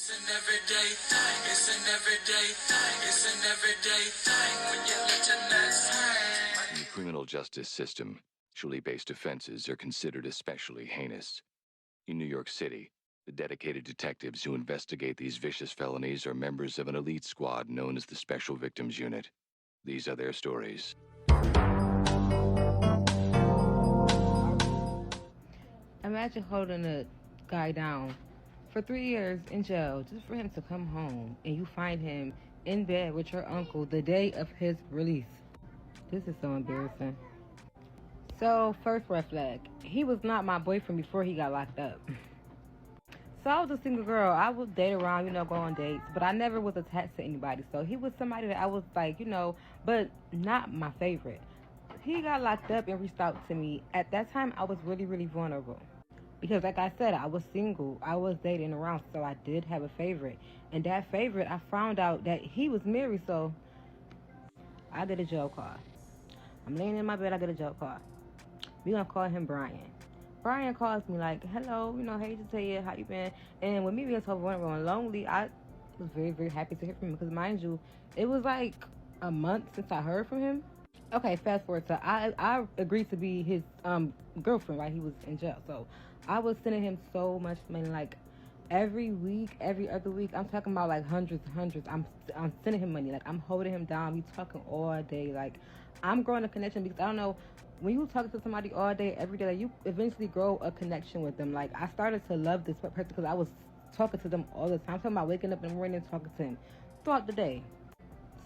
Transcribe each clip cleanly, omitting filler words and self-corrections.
It's an everyday thing. It's an everyday thing. It's an everyday thing when you let your nuts hang. In the criminal justice system, sexually-based offenses are considered especially heinous. In New York City, the dedicated detectives who investigate these vicious felonies are members of an elite squad known as the Special Victims Unit. These are their stories. Imagine holding a guy down for 3 years in jail just for him to come home and you find him in bed with your uncle the day of his release. This is so embarrassing. So, first red flag. He was not my boyfriend before he got locked up. So I was a single girl. I would date around, go on dates, but I never was attached to anybody. So he was somebody that I was like, but not my favorite. He got locked up and reached out to me. At that time, I was really, really vulnerable. Because like I said, I was single. I was dating around, so I did have a favorite. And that favorite, I found out that he was married, so I get a jail call. I'm laying in my bed, I get a jail call. We're going to call him Brian. Brian calls me like, hello, hey to tell you, how you been? And with me being so vulnerable and lonely, I was very, very happy to hear from him. Because mind you, it was like a month since I heard from him. Okay, fast forward. So I agreed to be his girlfriend while he was in jail. So I was sending him so much money, like every week, every other week. I'm talking about like hundreds. I'm sending him money. Like I'm holding him down. We talking all day. Like I'm growing a connection because I don't know, when you talk to somebody all day, every day, like, you eventually grow a connection with them. Like I started to love this person because I was talking to them all the time. I'm talking about waking up in the morning and talking to him throughout the day.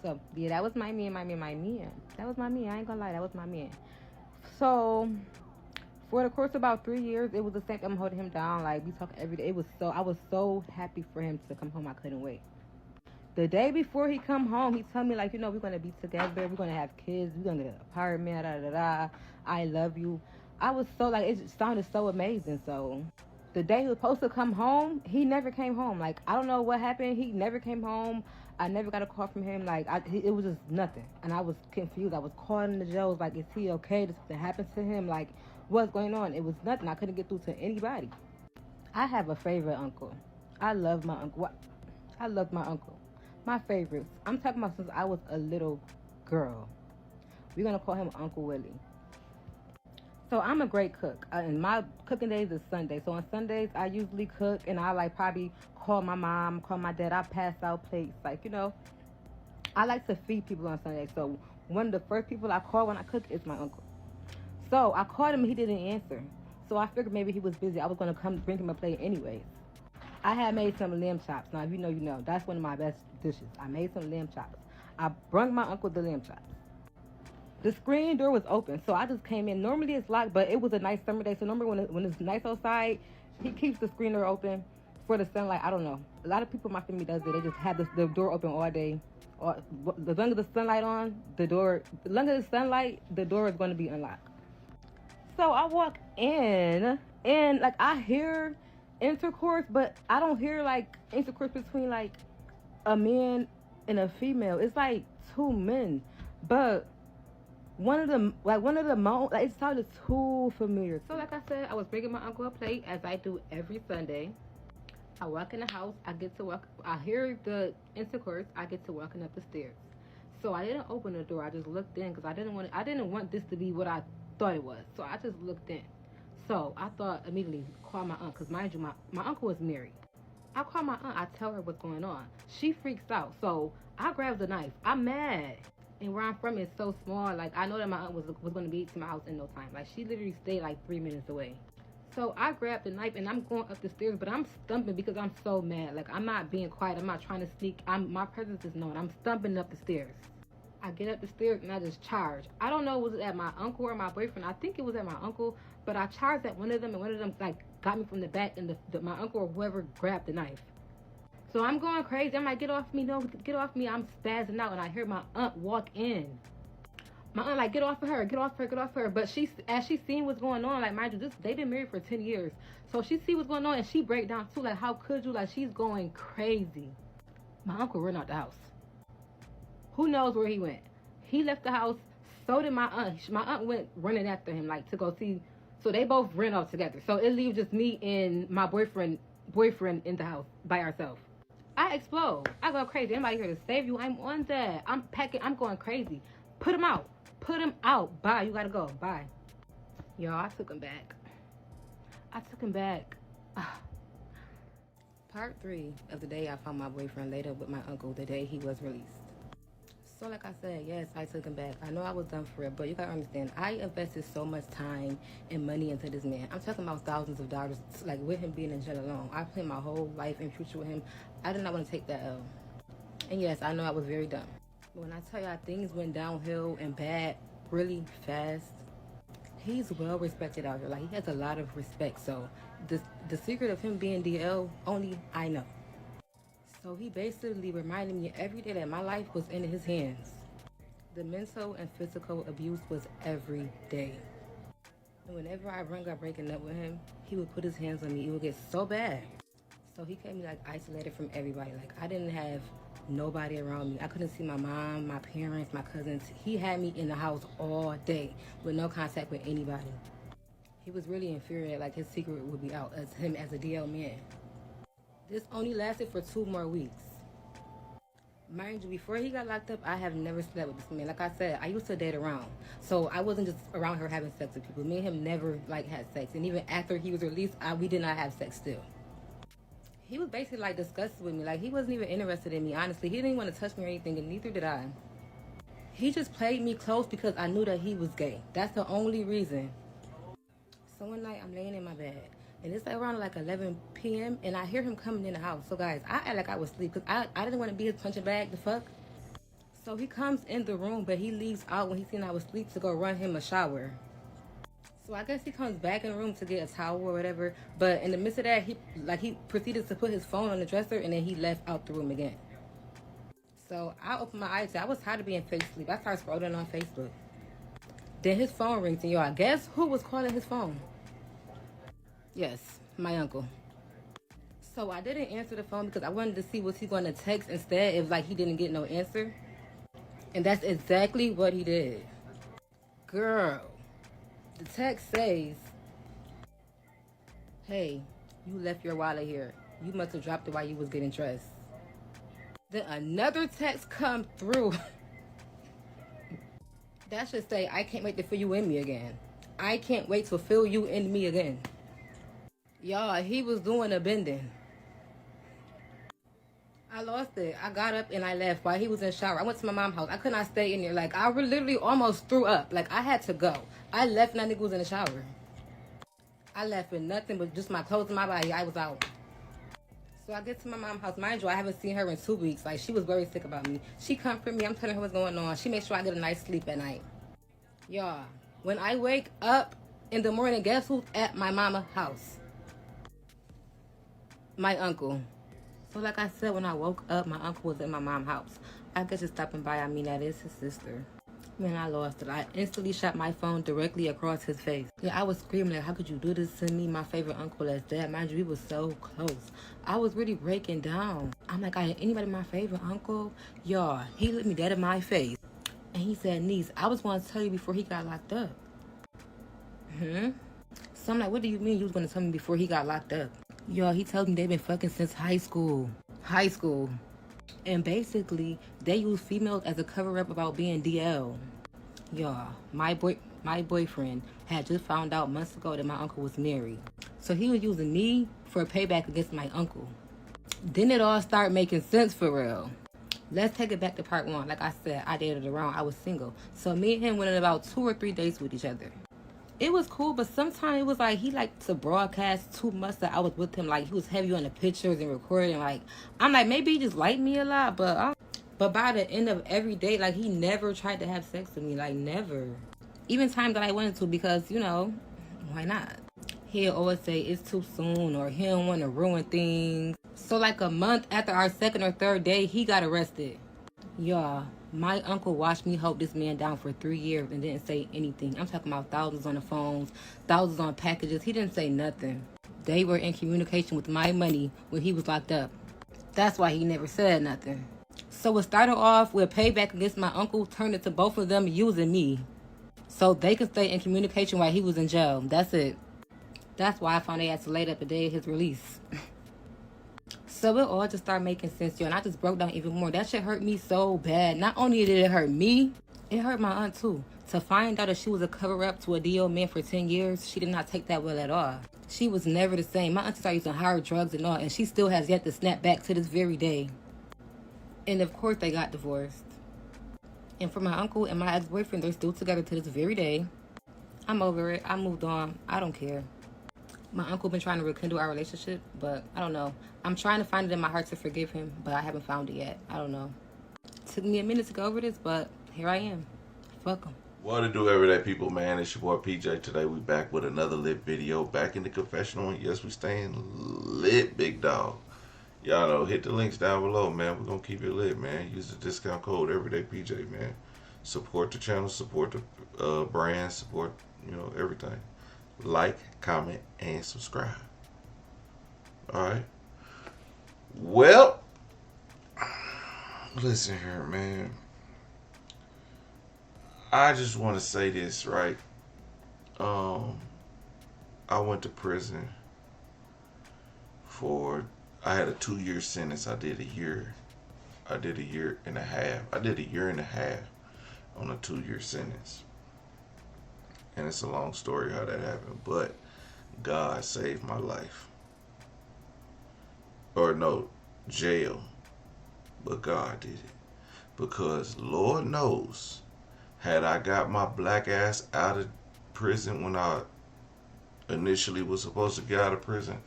So yeah, that was my man. That was my man. I ain't gonna lie, that was my man. So for the course of about 3 years, it was the same thing. I'm holding him down. Like we talk every day. I was so happy for him to come home. I couldn't wait. The day before he come home, he told me like, we're gonna be together. We're gonna have kids. We're gonna get an apartment. Da da da. I love you. I was so like, it just sounded so amazing. So the day he was supposed to come home, he never came home. Like I don't know what happened. He never came home. I never got a call from him. Like it was just nothing, and I was confused. I was calling the jail. Like, is he okay? Did something happen to him? Like, what's going on? It was nothing. I couldn't get through to anybody. I have a favorite uncle. I love my uncle. I love my uncle. My favorites. I'm talking about since I was a little girl. We're gonna call him Uncle Willie. So I'm a great cook, and my cooking days is Sunday. So on Sundays, I usually cook, and I like probably call my mom, call my dad. I pass out plates, like, I like to feed people on Sundays. So one of the first people I call when I cook is my uncle. So I called him, and he didn't answer. So I figured maybe he was busy. I was gonna come bring him a plate anyways. I had made some lamb chops. Now, if you know. That's one of my best dishes. I made some lamb chops. I brought my uncle the lamb chops. The screen door was open, so I just came in. Normally it's locked, but it was a nice summer day. So normally when it's nice outside, he keeps the screen door open for the sunlight. I don't know. A lot of people in my family does it. They just have the door open all day. The longer the sunlight on, the door is going to be unlocked. So I walk in, and like I hear intercourse, but I don't hear like intercourse between like a man and a female. It's like two men, but one of them, like it sounded too familiar. So like I said, I was bringing my uncle a plate as I do every Sunday. I walk in the house, I hear the intercourse, I get to walking up the stairs. So I didn't open the door, I just looked in because I didn't want this to be what I thought it was. So I just looked in. So I thought immediately, call my aunt, because mind you, my uncle was married. I call my aunt, I tell her what's going on. She freaks out, so I grab the knife. I'm mad. And where I'm from is so small, like I know that my aunt was going to be to my house in no time. Like she literally stayed like 3 minutes away. So I grabbed the knife and I'm going up the stairs, but I'm stumping because I'm so mad. Like I'm not being quiet, I'm not trying to sneak. My presence is known. I'm stumping up the stairs. I get up the stairs and I just charge. I don't know, was it at my uncle or my boyfriend? I think it was at my uncle, but I charged at one of them, and one of them like got me from the back, and my uncle or whoever grabbed the knife. So I'm going crazy. I'm like, get off me, no, get off me. I'm spazzing out, and I hear my aunt walk in. My aunt like, get off of her. But as she seen what's going on, like mind you, they've been married for 10 years. So she see what's going on, and she break down too. Like, how could you? Like, she's going crazy. My uncle ran out the house. Who knows where he went? He left the house. So did my aunt. My aunt went running after him, like to go see. So they both ran off together. So it leaves just me and my boyfriend in the house by ourselves. I explode. I go crazy. Anybody here to save you? I'm on that. I'm packing. I'm going crazy. Put him out. Put him out. Bye. You gotta go. Bye. Y'all, I took him back. I took him back. Part 3 of the day I found my boyfriend laid up with my uncle the day he was released. So like I said, yes, I took him back. I know I was done for it, but you gotta understand, I invested so much time and money into this man. I'm talking about thousands of dollars, like with him being in jail alone. I planned my whole life and future with him. I did not want to take that L. And yes, I know I was very dumb. But when I tell y'all things went downhill and bad really fast, he's well respected out here. Like, he has a lot of respect. So the secret of him being DL, only I know. So he basically reminded me every day that my life was in his hands. The mental and physical abuse was every day. And whenever I rung up breaking up with him, he would put his hands on me. It would get so bad. So he kept me like isolated from everybody. Like, I didn't have nobody around me. I couldn't see my mom, my parents, my cousins. He had me in the house all day with no contact with anybody. He was really infuriated, like his secret would be out as him as a DL man. This only lasted for 2 more weeks. Mind you, before he got locked up, I have never slept with this man. Like I said, I used to date around. So I wasn't just around her having sex with people. Me and him never like had sex. And even after he was released, we did not have sex still. He was basically like disgusted with me. Like, he wasn't even interested in me, honestly. He didn't even want to touch me or anything, and neither did I. He just played me close because I knew that he was gay. That's the only reason. So one night, I'm laying in my bed. And it's like around like 11 p.m. and I hear him coming in the house. So guys, I act like I was asleep because I didn't want to be his punching bag, the fuck. So he comes in the room, but he leaves out when he seen I was asleep to go run him a shower. So I guess he comes back in the room to get a towel or whatever. But in the midst of that, he proceeded to put his phone on the dresser and then he left out the room again. So I opened my eyes. I was tired of being fake asleep. I started scrolling on Facebook. Then his phone rings and y'all, guess who was calling his phone? Yes, my uncle. So I didn't answer the phone because I wanted to see was he going to text instead if like he didn't get no answer. And that's exactly what he did. Girl, the text says, "Hey, you left your wallet here. You must have dropped it while you was getting dressed." Then another text come through. That should say, "I can't wait to feel you in me again. I can't wait to feel you in me again." Y'all, he was doing a bending. I lost it. I got up and I left while he was in the shower. I went to my mom's house. I could not stay in there. Like, I literally almost threw up. Like, I had to go. I left and that nigga was in the shower. I left with nothing but just my clothes and my body. I was out. So I get to my mom's house. Mind you, I haven't seen her in 2 weeks. Like, she was very sick about me. She comforted me. I'm telling her what's going on. She makes sure I get a nice sleep at night. Y'all, when I wake up in the morning, guess who's at my mama's house? My uncle. So like I said, when I woke up, my uncle was in my mom's house. I guess just stopping by, I mean, that is his sister. Man, I lost it. I instantly shot my phone directly across his face. Yeah, I was screaming like, how could you do this to me? My favorite uncle as dad. Mind you, we was so close. I was really breaking down. I'm like, anybody my favorite uncle? Y'all, he looked me dead in my face. And he said, "Niece, I was going to tell you before he got locked up." So I'm like, what do you mean you was going to tell me before he got locked up? Y'all, he tells me they've been fucking since high school. And basically, they use females as a cover-up about being DL. Y'all, my boyfriend had just found out months ago that my uncle was married. So he was using me for a payback against my uncle. Then it all started making sense for real. Let's take it back to part 1. Like I said, I dated around. I was single. So me and him went on about 2 or 3 dates with each other. It was cool, but sometimes it was like he liked to broadcast too much that I was with him. Like, he was heavy on the pictures and recording. Like, I'm like, maybe he just liked me a lot, but by the end of every day, like, he never tried to have sex with me. Like, never. Even times that I wanted to because, you know, why not? He'll always say it's too soon or he don't want to ruin things. So, like, a month after our 2nd or 3rd day, he got arrested. Y'all, my uncle watched me hold this man down for 3 years and didn't say anything. I'm talking about thousands on the phones, thousands on packages. He didn't say nothing. They were in communication with my money when he was locked up. That's why he never said nothing. So it started off with payback against my uncle, turned into both of them using me. So they could stay in communication while he was in jail. That's it. That's why I found they had to laid up the day of his release. So it all just started making sense, yo, and I just broke down even more. That shit hurt me so bad. Not only did it hurt me, it hurt my aunt too. To find out that she was a cover-up to a DO man for 10 years, she did not take that well at all. She was never the same. My auntie started using hard drugs and all, and she still has yet to snap back to this very day. And of course they got divorced. And for my uncle and my ex-boyfriend, they're still together to this very day. I'm over it. I moved on. I don't care. My uncle been trying to rekindle our relationship, but I don't know. I'm trying to find it in my heart to forgive him, but I haven't found it yet. I don't know. Took me a minute to go over this, but here I am. Fuck him. What to do, everyday people, man? It's your boy PJ. Today we back with another lit video. Back in the confessional. Yes, we staying lit, big dog. Y'all know, hit the links down below, man. We're going to keep it lit, man. Use the discount code everydaypj, man. Support the channel, support the brand, support, everything. Like, comment, and subscribe. Alright. Well, listen here, man. I just want to say this, right? I went to prison I had a 2-year sentence. I did a year and a half. I did a year and a half on a 2-year sentence. And it's a long story how that happened, but God saved my life. Or no, jail. But God did it. Because Lord knows, had I got my black ass out of prison when I initially was supposed to get out of prison,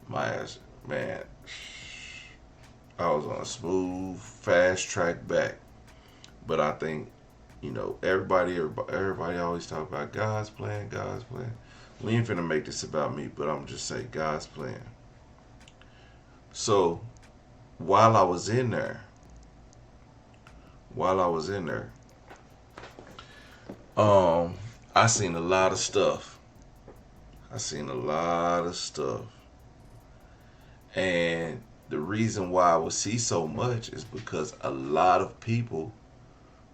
my ass, man, I was on a smooth, fast track back. But I think, everybody always talk about God's plan, God's plan. We ain't finna make this about me, but I'm just saying God's plan. So, while I was in there, I seen a lot of stuff. And the reason why I would see so much is because a lot of people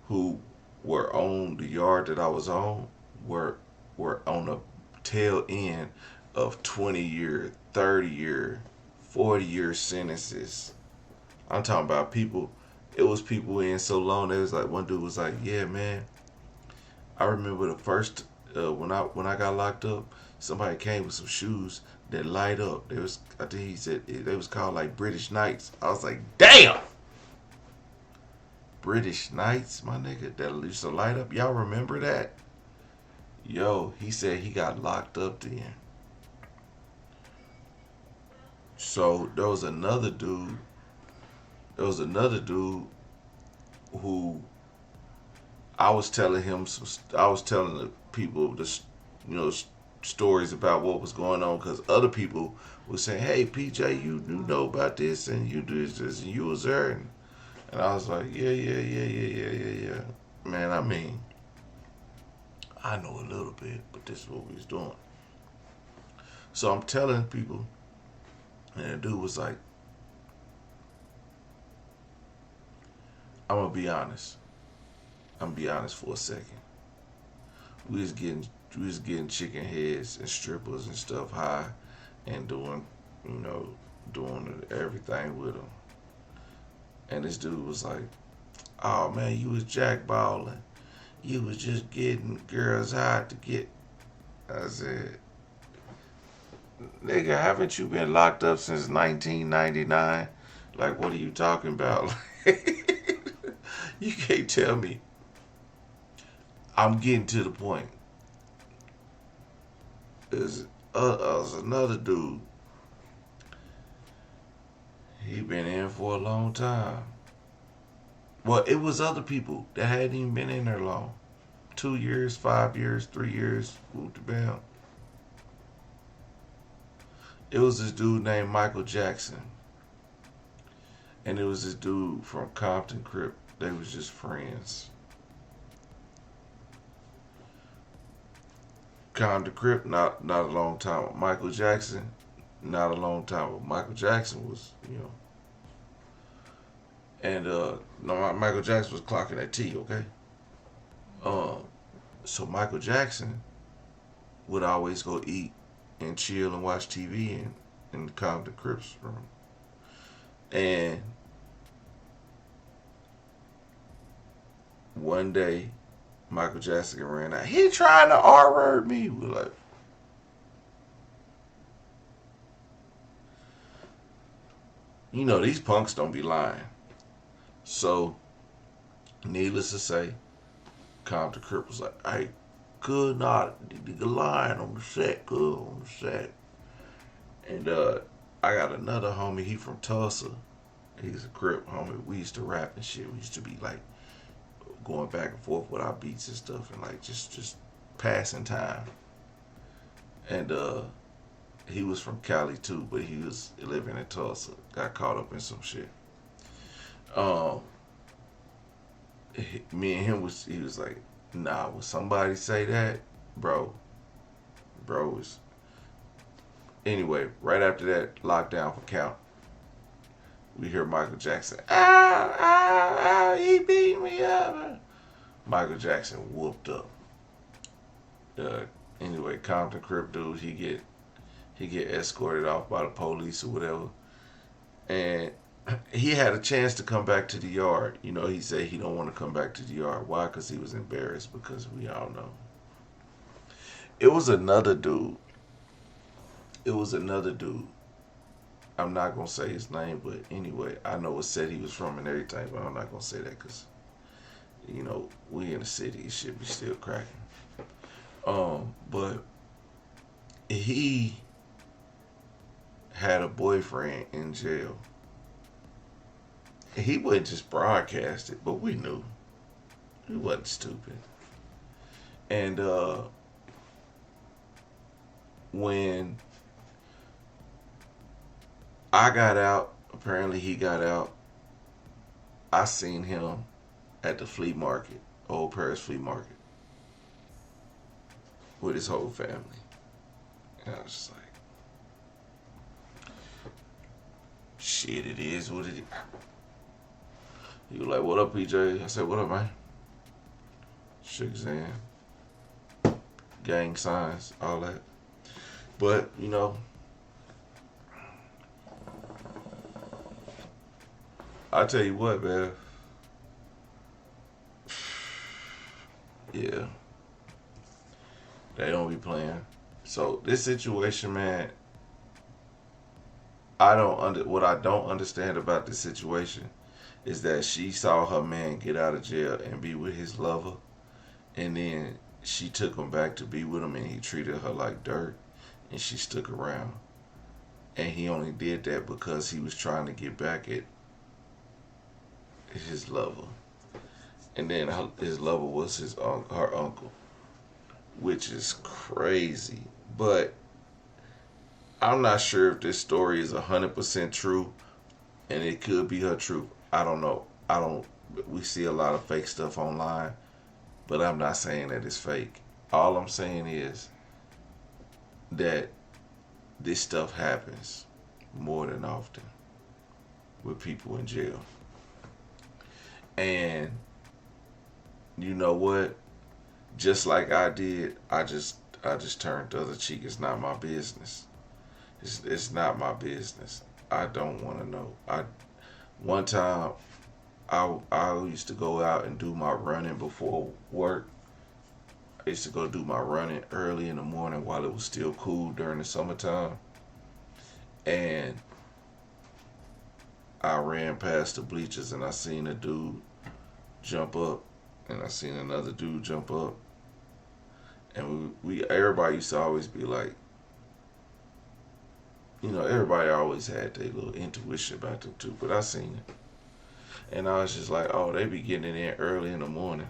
who were on the yard that I was on were on the tail end of 20-year, 30-year, 40-year sentences. I'm talking about people. It was people in so long. There was like one dude was like, "Yeah, man, I remember the first when I got locked up, somebody came with some shoes that light up. I think he said they was called like British Knights." I was like, "Damn, British Knights, my nigga, that used to light up. Y'all remember that?" Yo, he said he got locked up then. So there was another dude who I was telling the people stories about what was going on, because other people were saying, "Hey, PJ, you know about this and you do this and you was there," and I was like, yeah. Man, I mean, I know a little bit, but this is what we was doing. So I'm telling people, and the dude was like, I'm gonna be honest for a second. We was getting chicken heads and strippers and stuff high, and doing everything with them. And this dude was like, "Oh man, you was jackballing. You was just getting girls high to get." I said, "Nigga, haven't you been locked up since 1999? Like, what are you talking about?" You can't tell me. I'm getting to the point. There's another dude. He been in for a long time. Well, it was other people that hadn't even been in there long. 2 years, 5 years, 3 years, moved to bam. It was this dude named Michael Jackson. And it was this dude from Compton Crip. They was just friends. Compton Crip, not a long time with Michael Jackson. Not a long time with Michael Jackson was, And no, Michael Jackson was clocking that T, okay? So Michael Jackson would always go eat and chill and watch TV in the Compton Crips room. And one day, Michael Jackson ran out. He trying to R-word me. We're like, you know, these punks don't be lying. So, needless to say, Compton Crip was like, hey, good, not the line on the set, good on the set. And I got another homie, he from Tulsa. He's a Crip homie. We used to rap and shit. We used to be like going back and forth with our beats and stuff and like just passing time. And he was from Cali too, but he was living in Tulsa. Got caught up in some shit. Me and him he was like, nah, when somebody say that, bro is. Anyway, right after that lockdown for Count, we hear Michael Jackson, he beat me up. Michael Jackson whooped up. Anyway, Compton Crip dude, he get escorted off by the police or whatever. And he had a chance to come back to the yard. You know, he said he don't want to come back to the yard. Why? Because he was embarrassed, because we all know. It was another dude. I'm not going to say his name, but anyway, I know what set he was from and everything, but I'm not going to say that because, you know, we in the city, it should be still cracking. But he had a boyfriend in jail. He wouldn't just broadcast it, but we knew. He wasn't stupid. And when I got out, apparently he got out, I seen him at the flea market, Old Paris flea market, with his whole family. And I was just like, shit, it is what it is. He was like, what up, PJ? I said, what up, man? Shook his hand. Gang signs, all that. But, you know, I tell you what, man. Yeah. They don't be playing. So this situation, man, what I don't understand about this situation is that she saw her man get out of jail and be with his lover, and then she took him back to be with him, and he treated her like dirt, and she stuck around. And he only did that because he was trying to get back at his lover. And then his lover was her uncle, which is crazy. But I'm not sure if this story is 100% true, and it could be her truth. I don't know. We see a lot of fake stuff online, but I'm not saying that it's fake. All I'm saying is that this stuff happens more than often with people in jail. And you know what? Just like I did, I just turned the other cheek. It's not my business. It's not my business. I don't want to know. One time, I used to go out and do my running before work. I used to go do my running early in the morning while it was still cool during the summertime. And I ran past the bleachers and I seen a dude jump up, and I seen another dude jump up. And everybody used to always be like, you know, everybody always had their little intuition about them too, but I seen it. And I was just like, oh, they be getting in early in the morning.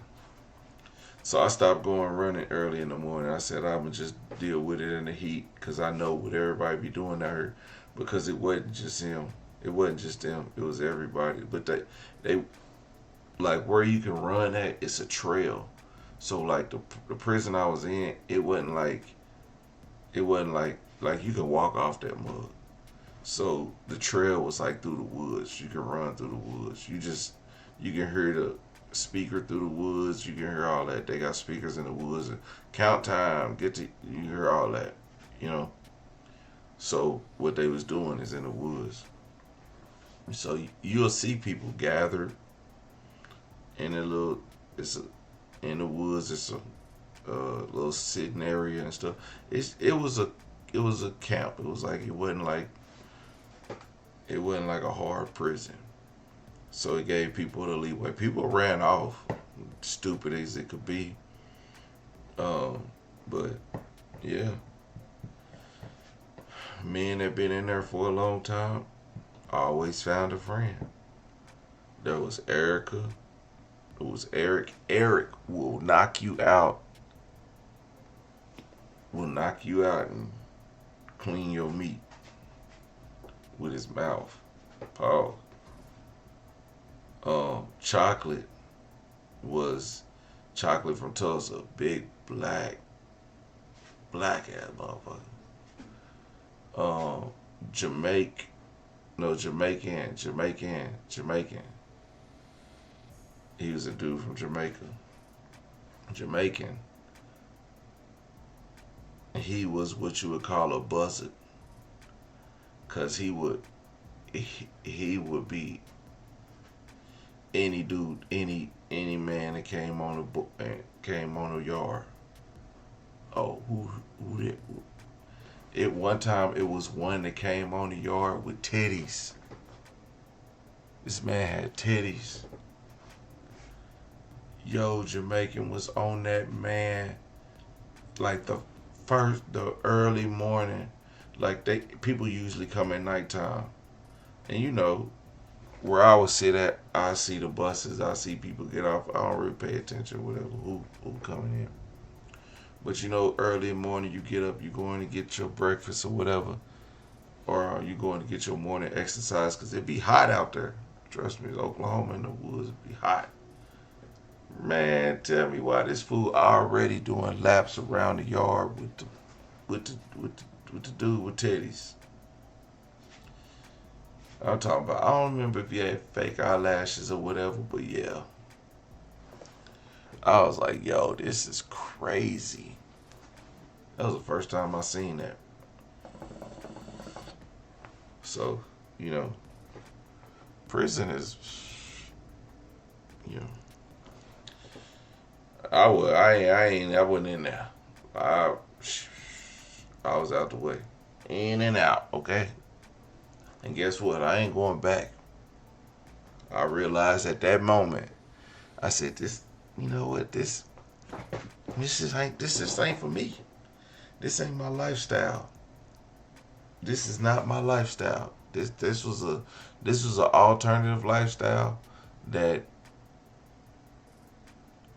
So I stopped going running early in the morning. I said I'm going to just deal with it in the heat, because I know what everybody be doing out here, because it wasn't just him. It wasn't just them. It was everybody. But they like, where you can run at, it's a trail. So like the prison I was in, it wasn't like you can walk off that mud. So the trail was like through the woods. You can run through the woods. You can hear the speaker through the woods. You can hear all that. They got speakers in the woods. Count time. You hear all that, you know. So what they was doing is in the woods. So you'll see people gathered in a little, it's a, in the woods. It's a little sitting area and stuff. It was a camp. It was like it wasn't like a hard prison. So it gave people the leeway. People ran off, stupid as it could be. Um, but yeah, men that been in there for a long time always found a friend. There was Erica. It was Eric. Eric will knock you out. Will knock you out and clean your meat with his mouth. Paul. Chocolate was chocolate from Tulsa, big black ass motherfucker. Jamaican, no Jamaican. He was a dude from Jamaica. Jamaican. He was what you would call a buzzard, cause he would be any dude, any man that came on the yard. Oh, who did? It one time it was one that came on the yard with titties. This man had titties. Yo, Jamaican was on that man like the early morning. Like people usually come at nighttime. And you know, where I would sit at, I see the buses, I see people get off. I don't really pay attention, whatever, who coming in. But you know, early in the morning, you get up, you going to get your breakfast or whatever, or you going to get your morning exercise because it be hot out there. Trust me, Oklahoma in the woods, it be hot. Man, tell me why this fool already doing laps around the yard with the dude with teddies. I'm talking about, I don't remember if he had fake eyelashes or whatever, but yeah. I was like, yo, this is crazy. That was the first time I seen that. So, you know, prison is, you know, I wasn't in there. I was out the way. In and out, okay? And guess what? I ain't going back. I realized at that moment, I said, this, you know what, this just ain't for me. This ain't my lifestyle. This is not my lifestyle. This was an alternative lifestyle that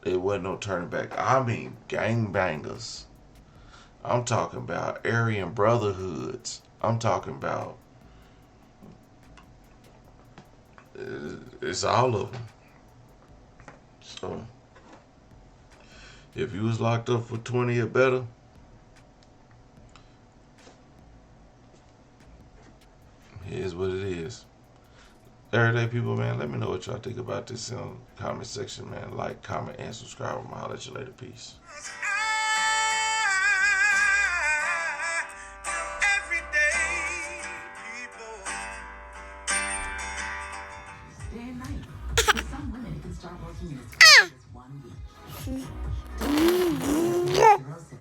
it wasn't no turning back. I mean, gangbangers. I'm talking about Aryan brotherhoods. I'm talking about it's all of them. So if you was locked up for 20 or better, here's what it is. Everyday people, man, let me know what y'all think about this in the comment section, man. Like, comment, and subscribe. I'll holler at you later. Peace.